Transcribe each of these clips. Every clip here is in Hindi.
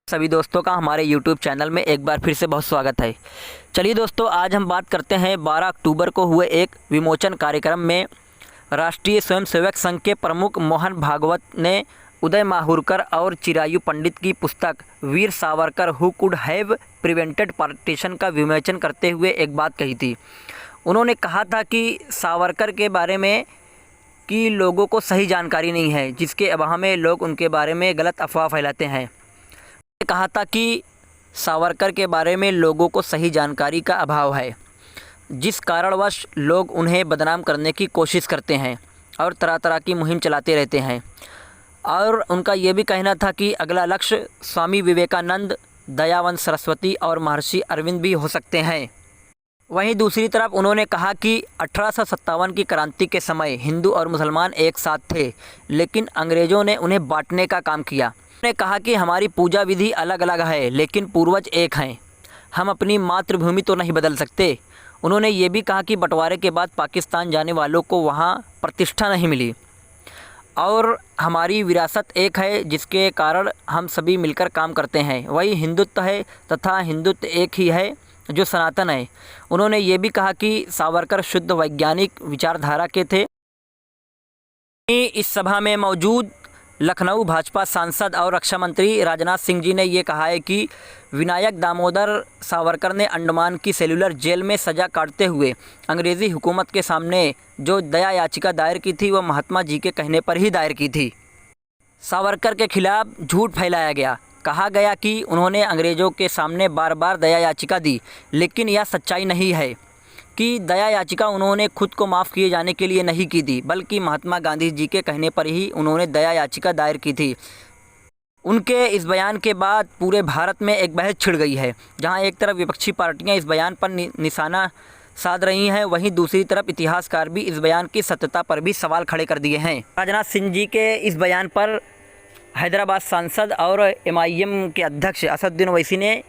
सभी दोस्तों का हमारे YouTube चैनल में एक बार फिर से बहुत स्वागत है। चलिए दोस्तों, आज हम बात करते हैं 12 अक्टूबर को हुए एक विमोचन कार्यक्रम में राष्ट्रीय स्वयंसेवक संघ के प्रमुख मोहन भागवत ने उदय माहुरकर और चिरायु पंडित की पुस्तक Veer Savarkar who could have prevented partition का विमोचन करते हुए एक बात कही थी। उन्होंने कहा था कि सावरकर के बारे में कि लोगों को सही जानकारी नहीं है, जिसके अभाव में लोग उनके बारे में गलत अफवाह फैलाते हैं। कहा था कि सावरकर के बारे में लोगों को सही जानकारी का अभाव है, जिस कारणवश लोग उन्हें बदनाम करने की कोशिश करते हैं और तरह तरह की मुहिम चलाते रहते हैं। और उनका ये भी कहना था कि अगला लक्ष्य स्वामी विवेकानंद, दयावंत सरस्वती और महर्षि अरविंद भी हो सकते हैं। वहीं दूसरी तरफ उन्होंने कहा कि 1857 की क्रांति के समय हिंदू और मुसलमान एक साथ थे, लेकिन अंग्रेज़ों ने उन्हें बांटने का काम किया। उन्होंने कहा कि हमारी पूजा विधि अलग अलग है, लेकिन पूर्वज एक हैं। हम अपनी मातृभूमि तो नहीं बदल सकते। उन्होंने ये भी कहा कि बंटवारे के बाद पाकिस्तान जाने वालों को वहाँ प्रतिष्ठा नहीं मिली और हमारी विरासत एक है, जिसके कारण हम सभी मिलकर काम करते हैं। वही हिंदुत्व है तथा हिंदुत्व एक ही है जो सनातन है। उन्होंने ये भी कहा कि सावरकर शुद्ध वैज्ञानिक विचारधारा के थे। इस सभा में मौजूद लखनऊ भाजपा सांसद और रक्षा मंत्री राजनाथ सिंह जी ने ये कहा है कि विनायक दामोदर सावरकर ने अंडमान की सेलुलर जेल में सज़ा काटते हुए अंग्रेज़ी हुकूमत के सामने जो दया याचिका दायर की थी, वह महात्मा जी के कहने पर ही दायर की थी। सावरकर के खिलाफ झूठ फैलाया गया। कहा गया कि उन्होंने अंग्रेज़ों के सामने बार बार दया याचिका दी, लेकिन यह सच्चाई नहीं है कि दया याचिका उन्होंने खुद को माफ़ किए जाने के लिए नहीं की थी, बल्कि महात्मा गांधी जी के कहने पर ही उन्होंने दया याचिका दायर की थी। उनके इस बयान के बाद पूरे भारत में एक बहस छिड़ गई है, जहां एक तरफ विपक्षी पार्टियां इस बयान पर निशाना साध रही हैं, वहीं दूसरी तरफ इतिहासकार भी इस बयान की सत्यता पर भी सवाल खड़े कर दिए हैं। राजनाथ सिंह जी के इस बयान पर हैदराबाद सांसद और MIM के अध्यक्ष असदुद्दीन ओवैसी ने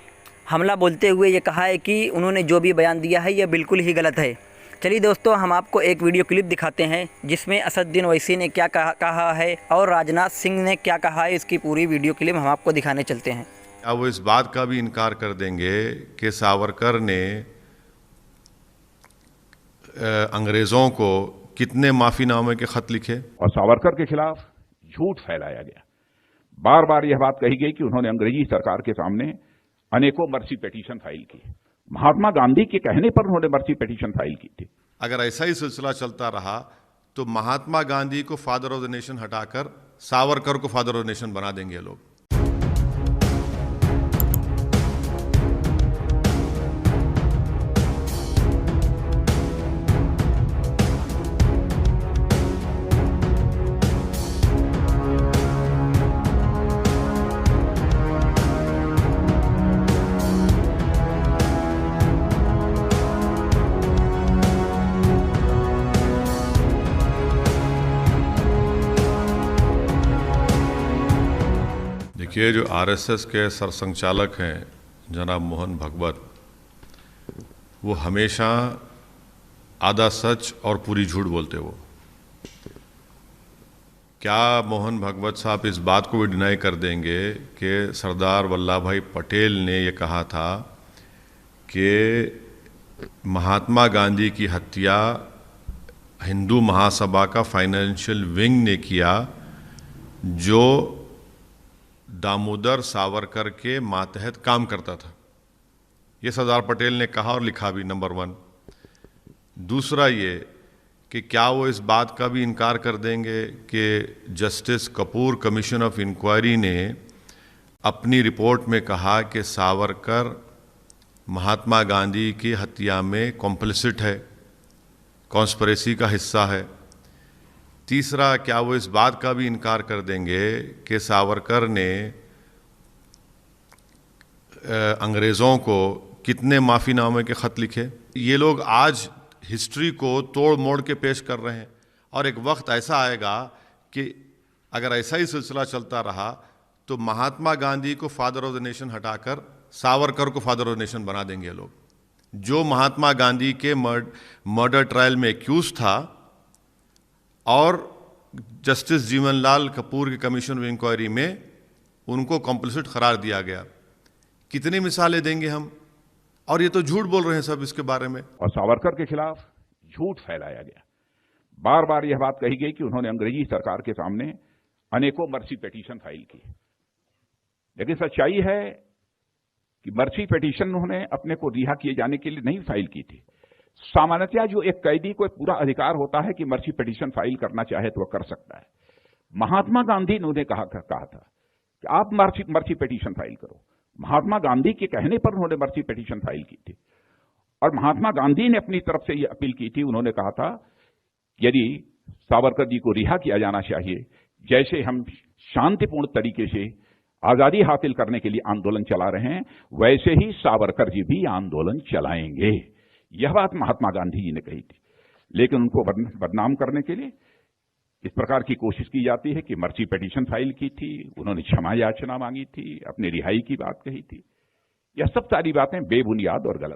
हमला बोलते हुए ये कहा है कि उन्होंने जो भी बयान दिया है यह बिल्कुल ही गलत है। चलिए दोस्तों, हम आपको एक वीडियो क्लिप दिखाते हैं जिसमें असदुद्दीन ओवैसी ने क्या कहा है और राजनाथ सिंह ने क्या कहा है। इसकी पूरी वीडियो क्लिप हम आपको दिखाने चलते हैं। अब वो इस बात का भी इनकार कर देंगे कि सावरकर ने अंग्रेज़ों को कितने माफ़ीनामे के ख़त लिखे और सावरकर के खिलाफ झूठ फैलाया गया। बार बार यह बात कही गई कि उन्होंने अंग्रेजी सरकार के सामने अनेकों मर्सी पिटीशन फाइल की। महात्मा गांधी के कहने पर उन्होंने मर्सी पिटीशन फाइल की थी। अगर ऐसा ही सिलसिला चलता रहा तो महात्मा गांधी को फादर ऑफ द नेशन हटाकर सावरकर को फादर ऑफ द नेशन बना देंगे लोग। देखिए, जो RSS के सरसंघचालक हैं जनाब मोहन भागवत, वो हमेशा आधा सच और पूरी झूठ बोलते। वो क्या मोहन भागवत साहब इस बात को भी डिनाई कर देंगे कि सरदार वल्लभ भाई पटेल ने ये कहा था कि महात्मा गांधी की हत्या हिंदू महासभा का फाइनेंशियल विंग ने किया, जो दामोदर सावरकर के मातहत काम करता था। ये सरदार पटेल ने कहा और लिखा भी, नंबर 1। दूसरा ये कि क्या वो इस बात का भी इनकार कर देंगे कि justice Kapoor commission of inquiry ने अपनी रिपोर्ट में कहा कि सावरकर महात्मा गांधी की हत्या में कॉम्प्लिसिट है, कॉन्स्पिरेसी का हिस्सा है। तीसरा, क्या वो इस बात का भी इनकार कर देंगे कि सावरकर ने अंग्रेज़ों को कितने माफ़ीनामे के ख़त लिखे। ये लोग आज हिस्ट्री को तोड़ मोड़ के पेश कर रहे हैं, और एक वक्त ऐसा आएगा कि अगर ऐसा ही सिलसिला चलता रहा तो महात्मा गांधी को फादर ऑफ द नेशन हटाकर सावरकर को फादर ऑफ द नेशन बना देंगे लोग। जो महात्मा गांधी के मर्डर ट्रायल में एक्यूज था और जस्टिस जीवनलाल कपूर के कमीशन ऑफ इंक्वायरी में उनको कॉम्प्लिसिट करार दिया गया। कितनी मिसालें देंगे हम, और ये तो झूठ बोल रहे हैं सब इसके बारे में। और सावरकर के खिलाफ झूठ फैलाया गया। बार बार यह बात कही गई कि उन्होंने अंग्रेजी सरकार के सामने अनेकों मर्सी पिटीशन फाइल की, लेकिन सच्चाई है कि मर्सी पिटीशन उन्होंने अपने को रिहा किए जाने के लिए नहीं फाइल की थी। सामान्यतया जो एक कैदी को पूरा अधिकार होता है कि मर्सी पिटीशन फाइल करना चाहे तो वह कर सकता है। महात्मा गांधी ने उन्हें कहा था कि आप मर्सी पिटीशन फाइल करो। महात्मा गांधी के कहने पर उन्होंने मर्सी पिटीशन फाइल की थी, और महात्मा गांधी ने अपनी तरफ से यह अपील की थी। उन्होंने कहा था यदि सावरकर जी को रिहा किया जाना चाहिए, जैसे हम शांतिपूर्ण तरीके से आजादी हासिल करने के लिए आंदोलन चला रहे हैं, वैसे ही सावरकर जी भी आंदोलन चलाएंगे। यह बात महात्मा गांधी जी ने कही थी। लेकिन उनको बदनाम करने के लिए इस प्रकार की कोशिश की जाती है कि मर्सी पिटीशन फाइल की थी, उन्होंने क्षमा याचना मांगी थी, अपनी रिहाई की बात कही थी। यह सब सारी बातें बेबुनियाद और गलत।